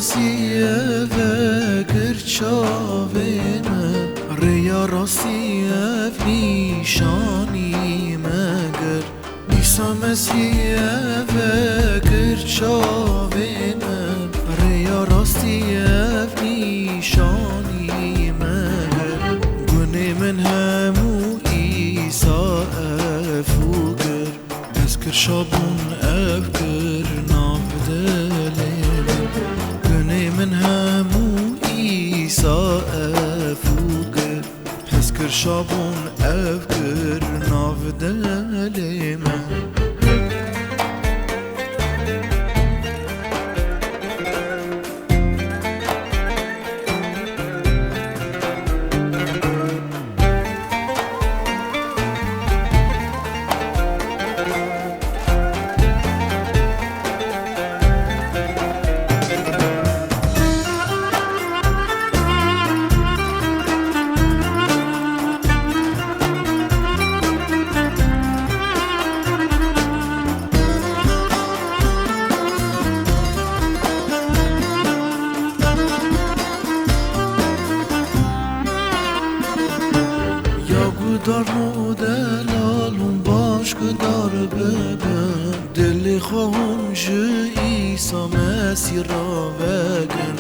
مسیه و گرچاوینه ریا راستیه نیشانی مگر ایسا مسیه و گرچاوینه ریا راستیه نیشانی مگر گونه من همو ایسا افوگر از کرشابون افگر نافدلی من همو ایسا افوگر حس کرشابون افگر ناف دلی من دار مدلالون باش که دار ببن دلی خواهم جه ایسا مسیر را وگن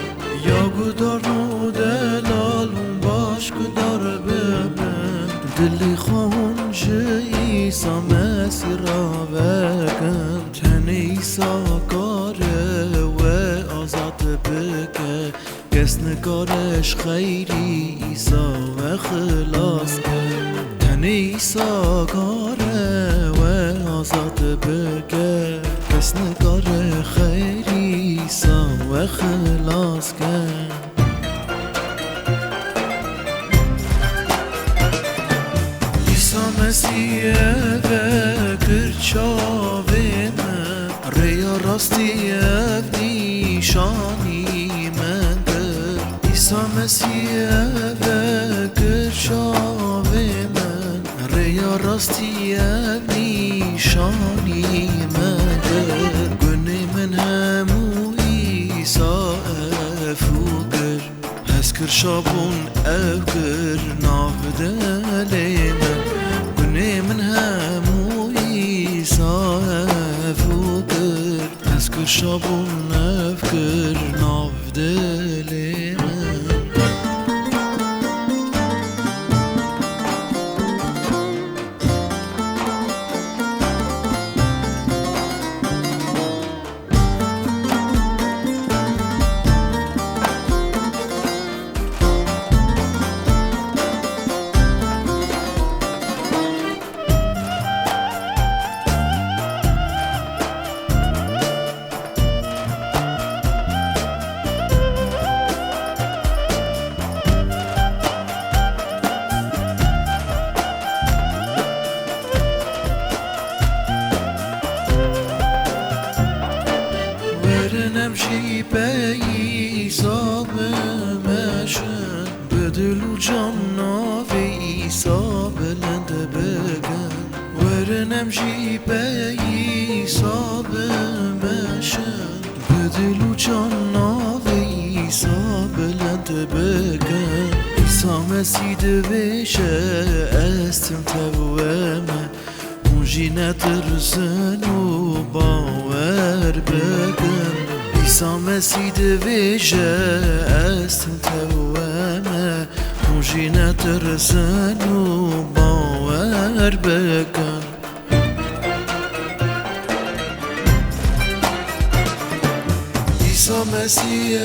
یا گدار مدلالون باش که دار ببن دلی خواهم جه ایسا مسیر را وگن تن ایسا کاره و آزاد بکه کس نکارش خیری ایسا و خلاص کرد ایسا کاره و آزاد بگه کس نکار خیری ایسا و خلاص کرد ایسا مسیحه و کرچاوینه ریا راستیه نیشانی مگر ایسا مسیحه و کرچاوینه ریا راستیه نیشانی مگر گونه من همو ایسا افوگر هز کرشابون افگر ناف دلی من گونه من همو ایسا افوگر هز کرشابون افگر ناف دلی من نمشي بي صاب ماشن بدل وجنا في صاب لند بقن ورنمشي بي صاب ماشن بدل وجنا في صاب لند بقن صام سيد بيشه استمتع وما وجينا ترسن وباور بقن ایسا مسید ویژه استمتوامه موجی نترسن و باور بکن ایسا مسیح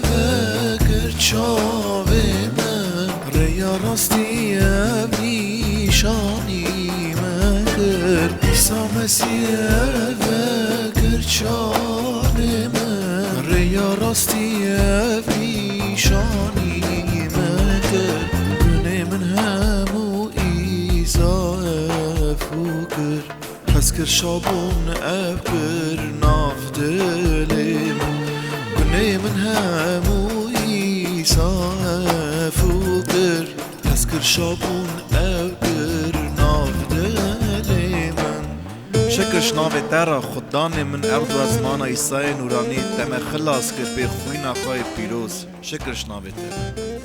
و گرچاوه دستی پیشانی من کرد گنه من همو ایزا افو کرد حس کرد شابون اف کر ناف دلیم گنه من همو ایزا افو کرد حس کرد شابون اف کر ناف دلیم شکرش ناوی تر خدانه من ارض و زمان ایسای نورانی دم خلاص کرد به خوینا خواه پیروز شکرش ناوی تر